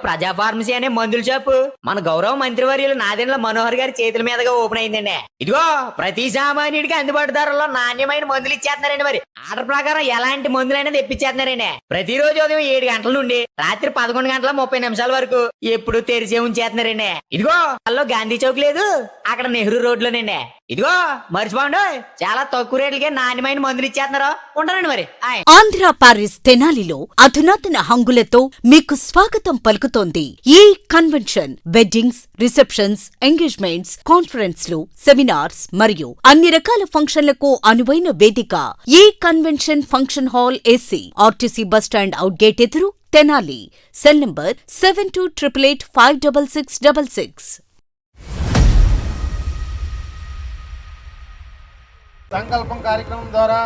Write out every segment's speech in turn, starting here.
ప్రజా ఫార్మసీ అనే మందుల షాపు మన గౌరవ మంత్రివర్యులు నాదెండ్ల మనోహర్ గారి చేతుల మీదుగా ఓపెన్ అయిందండి. ఇదిగో ప్రతి సామాన్యుడికి అందుబాటు ధరలో నాణ్యమైన మందులు ఇచ్చేస్తున్నారండి. మరి ఆర్డర్ ప్రకారం ఎలాంటి మందులైనా తెప్పించేస్తున్నారండి. ప్రతిరోజు ఉదయం 7 గంటల నుండి రాత్రి 11 గంటల 30 నిమిషాల వరకు ఎప్పుడు తెరిచే ఉంచేస్తున్నారండి. ఇదిగో అల్లో గాంధీ చౌక్ లేదు, అక్కడ నెహ్రూ రోడ్ లోనండి. ఇదిగో మర్చిపోండి, చాలా తక్కువ రేట్లకే నాణ్యమైన మందులు ఇచ్చేస్తున్నారు. ఉంటారండి మరి. ఆంధ్ర పారిస్ తెనాలిలో అధునాతన హంగులతో మీకు స్వాగతం పలుకుతోంది ఈ కన్వెన్షన్. వెడ్డింగ్స్, రిసెప్షన్స్, ఎంగేజ్మెంట్స్, కాన్ఫరెన్స్లు, సెమినార్స్ మరియు అన్ని రకాల ఫంక్షన్లకు అనువైన వేదిక ఈ convention function hall AC, RTC bus stand out gate ఎదురు, తెనాలి. Cell number 7288856666. సంకల్పం కార్యక్రమం ద్వారా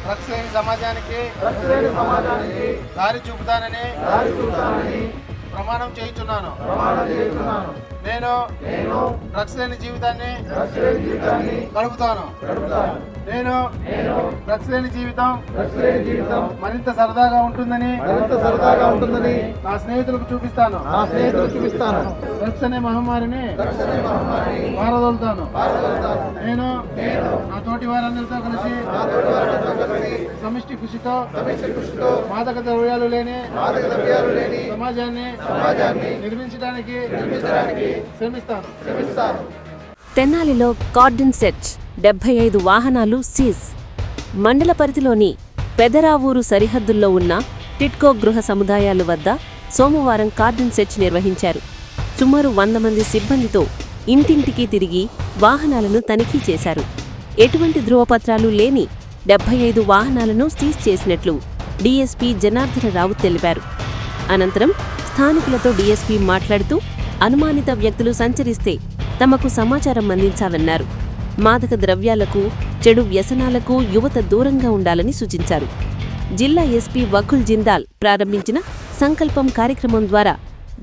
డ్రగ్స్ లేని సమాజానికి దారి చూపుతానని ప్రమాణం చేయించున్నాను. నేను డ్రగ్స్ లేని జీవితాన్ని గడుపుతాను. నేను డ్రగ్స్ లేని జీవితం మరింత సరదాగా ఉంటుందని నా స్నేహితులకు చూపిస్తాను. డ్రగ్స్ అనే మహమ్మారిని పారదోలుతాను. నేను నా తోటి వారందరితో కలిసి సమిష్టి కృషితో మాదక ద్రవ్యాలు లేని సమాజాన్ని నిర్మించడానికి శ్రమిస్తాను. తెనాలిలో కార్డన్ సెర్చ్ 75 వాహనాలు సీజ్. మండల పరిధిలోని పెదరావూరు సరిహద్దుల్లో ఉన్న టిట్కో గృహ సముదాయాల వద్ద సోమవారం కార్డన్ సెర్చ్ నిర్వహించారు. సుమారు 100 మంది సిబ్బందితో ఇంటింటికి తిరిగి వాహనాలను తనిఖీ చేశారు. ఎటువంటి ధృవపత్రాలు లేని 75 వాహనాలను సీజ్ చేసినట్లు డీఎస్పీ జనార్దనరావు తెలిపారు. అనంతరం స్థానికులతో డీఎస్పీ మాట్లాడుతూ అనుమానిత వ్యక్తులు సంచరిస్తే తమకు సమాచారం అందించాలన్నారు. మాదక ద్రవ్యాలకు, చెడు వ్యసనాలకు యువత దూరంగా ఉండాలని సూచించారు. జిల్లా ఎస్పీ వకుల్ జిందాల్ ప్రారంభించిన సంకల్పం కార్యక్రమం ద్వారా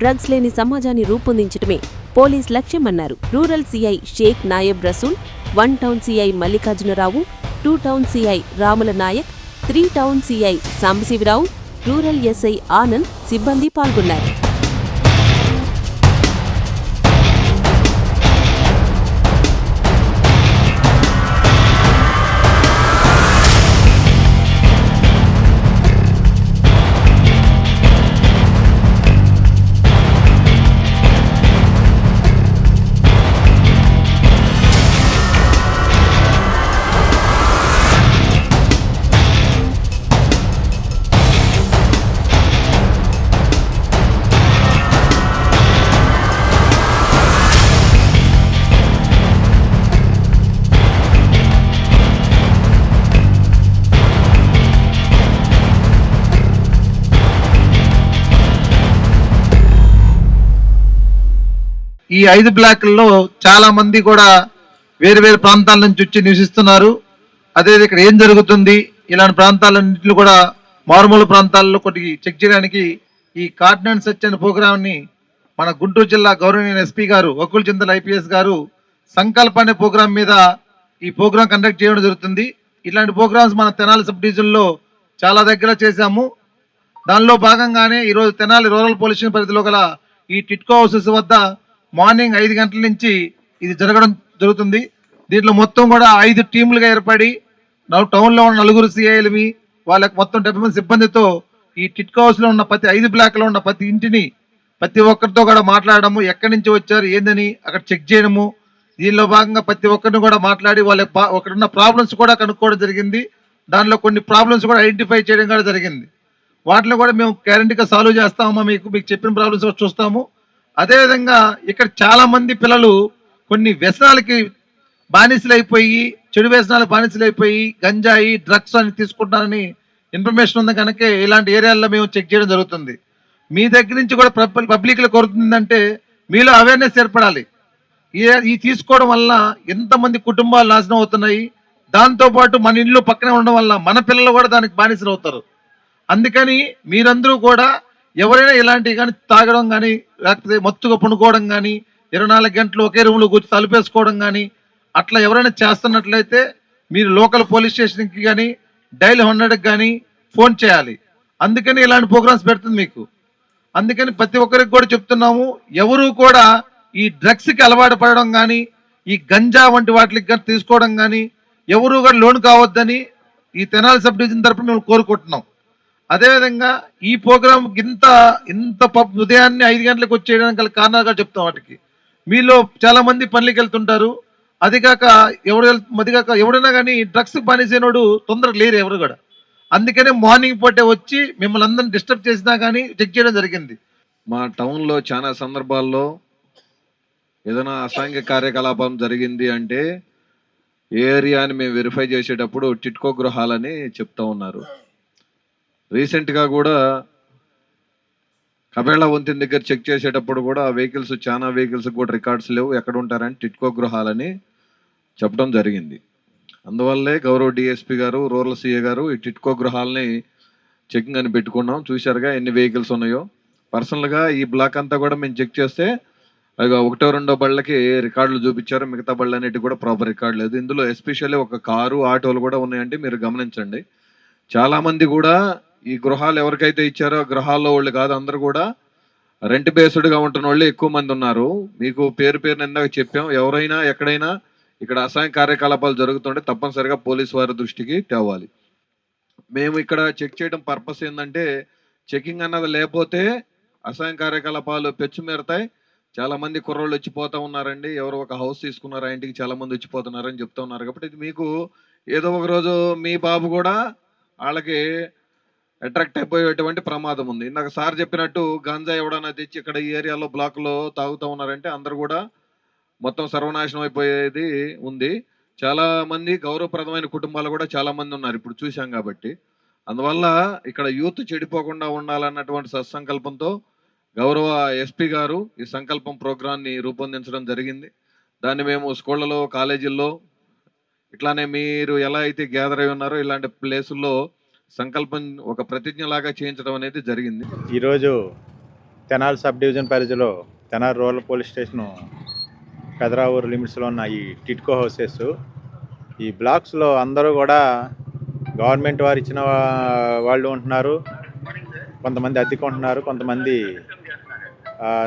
డ్రగ్స్ లేని సమాజాన్ని రూపొందించడమే పోలీస్ లక్ష్యమన్నారు. Rural CI Shaik Nayab Rasool, 1 town CI Mallikarjunarao, 2 town CI Ramula Nayak, 3 town CI Sambasivarao, rural SI Anand సిబ్బంది పాల్గొన్నారు. ఈ 5 బ్లాక్లలో చాలా మంది కూడా వేరు వేరు ప్రాంతాల నుంచి వచ్చి నివసిస్తున్నారు. అదే ఇక్కడ ఏం జరుగుతుంది, ఇలాంటి ప్రాంతాలన్నింటిలో కూడా మారుమూల ప్రాంతాల్లో కొద్ది చెక్ చేయడానికి ఈ కార్డన్ సెర్చ్ అనే ప్రోగ్రామ్ని మన గుంటూరు జిల్లా గౌరవనీయ ఎస్పీ గారు వకుల్ జిందాల్ ఐపీఎస్ గారు సంకల్ప అనే ప్రోగ్రాం మీద ఈ ప్రోగ్రాం కండక్ట్ చేయడం జరుగుతుంది. ఇలాంటి ప్రోగ్రామ్స్ మన తెనాలి సబ్ డివిజన్లో చాలా దగ్గర చేశాము. దానిలో భాగంగానే ఈరోజు తెనాలి రూరల్ పోలీస్ స్టేషన్ పరిధిలో గల ఈ టిట్కో హౌసెస్ వద్ద మార్నింగ్ 5 గంటల నుంచి ఇది జరగడం జరుగుతుంది. దీంట్లో మొత్తం కూడా 5 టీములుగా ఏర్పడి టౌన్లో ఉన్న 4 సిఐలవి వాళ్ళకి మొత్తం 70 మంది సిబ్బందితో ఈ టిట్కో హౌస్లో ఉన్న ప్రతి 5 బ్లాక్లో ఉన్న ప్రతి ఇంటిని ప్రతి ఒక్కరితో కూడా మాట్లాడము, ఎక్కడి నుంచి వచ్చారు ఏందని అక్కడ చెక్ చేయడము. దీనిలో భాగంగా ప్రతి ఒక్కరిని కూడా మాట్లాడి వాళ్ళకి అక్కడున్న ప్రాబ్లమ్స్ కూడా కనుక్కోవడం జరిగింది. దానిలో కొన్ని ప్రాబ్లమ్స్ కూడా ఐడెంటిఫై చేయడం కూడా జరిగింది. వాటిలో కూడా మేము గ్యారంటీగా సాల్వ్ చేస్తామమ్మా, మీకు చెప్పిన ప్రాబ్లమ్స్ కూడా చూస్తాము. అదేవిధంగా ఇక్కడ చాలా మంది పిల్లలు కొన్ని వ్యసనాలకి బానిసలైపోయి, చెడు వ్యసనాలకు బానిసలైపోయి గంజాయి, డ్రగ్స్ అని తీసుకుంటారని ఇన్ఫర్మేషన్ ఉంది కనుక ఇలాంటి ఏరియాల్లో మేము చెక్ చేయడం జరుగుతుంది. మీ దగ్గర నుంచి కూడా పబ్లిక్లో కోరుతుందంటే మీలో అవేర్నెస్ ఏర్పడాలి. ఈ తీసుకోవడం వల్ల ఎంతమంది కుటుంబాలు నాశనం అవుతున్నాయి, దాంతోపాటు మన ఇల్లు పక్కనే ఉండడం వల్ల మన పిల్లలు కూడా దానికి బానిసలు అవుతారు. అందుకని మీరందరూ కూడా ఎవరైనా ఇలాంటివి కానీ తాగడం కానీ, లేకపోతే మత్తుగా పండుకోవడం కానీ, 24 గంటలు ఒకే రూమ్లో కూర్చొని తలుపేసుకోవడం కానీ అట్లా ఎవరైనా చేస్తున్నట్లయితే మీరు లోకల్ పోలీస్ స్టేషన్కి కానీ డైల్ 100కి కానీ ఫోన్ చేయాలి. అందుకని ఇలాంటి ప్రోగ్రామ్స్ పెడుతుంది మీకు. అందుకని ప్రతి ఒక్కరికి కూడా చెప్తున్నాము, ఎవరు కూడా ఈ డ్రగ్స్కి అలవాటు పడడం కానీ, ఈ గంజా వంటి వాటికి కానీ తీసుకోవడం కానీ ఎవరు కూడా లోన్ కావద్దని ఈ తెనాలి సబ్ డివిజన్ తరపున మేము కోరుకుంటున్నాం. అదేవిధంగా ఈ ప్రోగ్రామ్ ఇంత ఉదయాన్నే 5 గంటలకు వచ్చేయడానికి గల కారణాలుగా చెప్తాం. వాటికి మీలో చాలా మంది పనులకి వెళ్తుంటారు. అది కాక ఎవడైనా కానీ డ్రగ్స్ బానిసైనోడు తొందరగా లేరు ఎవరు కూడా. అందుకనే మార్నింగ్ పూటే వచ్చి మిమ్మల్ని అందరిని డిస్టర్బ్ చేసినా కానీ చెక్ చేయడం జరిగింది. మా టౌన్లో చాలా సందర్భాల్లో ఏదైనా అసాంఘిక కార్యకలాపం జరిగింది అంటే ఏ ఏరియాని మేము వెరిఫై చేసేటప్పుడు టిట్కో గృహాలని చెప్తా ఉన్నారు. రీసెంట్గా కూడా కబేళా వంతెన దగ్గర చెక్ చేసేటప్పుడు కూడా చాలా వెహికల్స్ కూడా రికార్డ్స్ లేవు, ఎక్కడ ఉంటారని టిట్కో గృహాలని చెప్పడం జరిగింది. అందువల్లే గౌరవ డిఎస్పీ గారు, రూరల్ సిఏ గారు ఈ టిట్కో గృహాలని చెకింగ్ అని పెట్టుకున్నాం. చూశారుగా ఎన్ని వెహికల్స్ ఉన్నాయో. పర్సనల్గా ఈ బ్లాక్ అంతా కూడా మేము చెక్ చేస్తే అది 1-2 బళ్ళకి రికార్డులు చూపించారు, మిగతా బళ్ళు అన్నిటి కూడా ప్రాపర్ రికార్డు లేదు. ఇందులో ఎస్పెషల్లీ ఒక కారు, ఆటోలు కూడా ఉన్నాయంటే మీరు గమనించండి. చాలామంది కూడా ఈ గృహాలు ఎవరికైతే ఇచ్చారో గృహాల్లో వాళ్ళు కాదు, అందరూ కూడా రెంట్ బేస్డ్గా ఉంటున్న వాళ్ళు ఎక్కువ మంది ఉన్నారు. మీకు పేరు ఇందాక చెప్పాం. ఎవరైనా ఎక్కడైనా ఇక్కడ అసాంఘిక కార్యకలాపాలు జరుగుతుంటే తప్పనిసరిగా పోలీసు వారి దృష్టికి తేవాలి. మేము ఇక్కడ చెక్ చేయడం పర్పస్ ఏంటంటే, చెకింగ్ అన్నది లేకపోతే అసాంఘిక కార్యకలాపాలు పెచ్చుమీరతాయి. చాలా మంది కుర్రోళ్ళు వచ్చిపోతూ ఉన్నారండి. ఎవరు ఒక హౌస్ తీసుకున్నారు, ఆ ఇంటికి చాలా మంది వచ్చిపోతున్నారని చెప్తా ఉన్నారు. కాబట్టి ఇది మీకు ఏదో ఒక రోజు మీ బాబు కూడా వాళ్ళకి అట్రాక్ట్ అయిపోయేటువంటి ప్రమాదం ఉంది. ఇందాక సార్ చెప్పినట్టు గంజా ఎవడన్నా తెచ్చి ఇక్కడ ఈ ఏరియాలో బ్లాక్లో తాగుతూ ఉన్నారంటే అందరు కూడా మొత్తం సర్వనాశనం అయిపోయేది ఉంది. చాలా మంది గౌరవప్రదమైన కుటుంబాలు కూడా చాలా మంది ఉన్నారు ఇప్పుడు చూసాం. కాబట్టి అందువల్ల ఇక్కడ యూత్ చెడిపోకుండా ఉండాలన్నటువంటి సత్సంకల్పంతో గౌరవ ఎస్పీ గారు ఈ సంకల్పం ప్రోగ్రాన్ని రూపొందించడం జరిగింది. దాన్ని మేము స్కూళ్ళలో, కాలేజీల్లో ఇట్లానే మీరు ఎలా అయితే గ్యాదర్ అయి ఉన్నారో ఇలాంటి ప్లేసుల్లో సంకల్పం ఒక ప్రతిజ్ఞలాగా చేయించడం అనేది జరిగింది. ఈరోజు తెనాలి సబ్ డివిజన్ పరిధిలో Tenali rural police station Pedaravuru లిమిట్స్లో ఉన్న ఈ టిట్కో హౌసెస్, ఈ బ్లాక్స్లో అందరూ కూడా గవర్నమెంట్ వారు ఇచ్చిన వాళ్ళు ఉంటున్నారు, కొంతమంది అద్దెకుంటున్నారు, కొంతమంది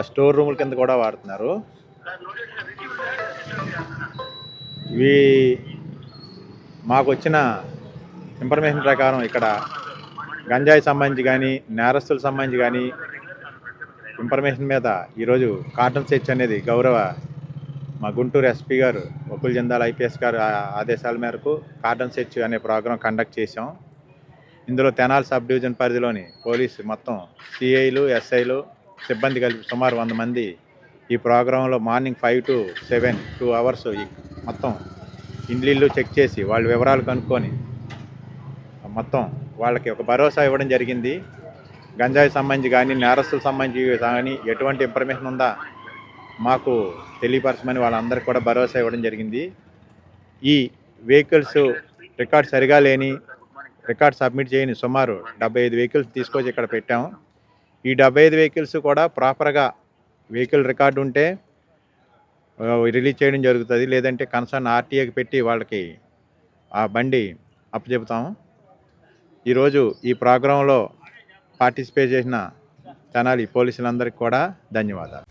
స్టోర్ రూముల కింద కూడా వాడుతున్నారు. ఇవి మాకు వచ్చిన ఇన్ఫర్మేషన్ ప్రకారం ఇక్కడ గంజాయి సంబంధించి కానీ, నేరస్తులకు సంబంధించి కానీ ఇన్ఫర్మేషన్ మీద ఈరోజు కార్డన్ సెర్చ్ అనేది గౌరవ మా గుంటూరు ఎస్పీ గారు, వకుల్ జందాల్ ఐపీఎస్ గారు ఆదేశాల మేరకు కార్డన్ సెర్చ్ అనే ప్రోగ్రాం కండక్ట్ చేసాం. ఇందులో తెనాలి సబ్ డివిజన్ పరిధిలోని పోలీసు మొత్తం సిఐలు, ఎస్ఐలు, సిబ్బంది కలిపి సుమారు 100 మంది ఈ ప్రోగ్రాంలో మార్నింగ్ 5 to 7 2 hours మొత్తం ఇండ్లు చెక్ చేసి వాళ్ళ వివరాలు కనుక్కొని మొత్తం వాళ్ళకి ఒక భరోసా ఇవ్వడం జరిగింది. గంజాయి సంబంధించి కానీ, నేరస్తులకు సంబంధించి కానీ ఎటువంటి ఇన్ఫర్మేషన్ ఉందా మాకు తెలియపరచమని వాళ్ళందరికీ కూడా భరోసా ఇవ్వడం జరిగింది. ఈ వెహికల్స్ రికార్డ్ సరిగా లేని, రికార్డ్ సబ్మిట్ చేయని సుమారు 75 వెహికల్స్ తీసుకొచ్చి ఇక్కడ పెట్టాము. ఈ 75 వెహికల్స్ కూడా ప్రాపర్గా వెహికల్ రికార్డు ఉంటే రిలీజ్ చేయడం జరుగుతుంది. లేదంటే కన్సర్న్ ఆర్టీఏకి పెట్టి వాళ్ళకి ఆ బండి అప్పచెబుతాము. ఈరోజు ఈ ప్రోగ్రాంలో పార్టిసిపేట్ చేసిన తెనాలి పోలీసులందరికీ కూడా ధన్యవాదాలు.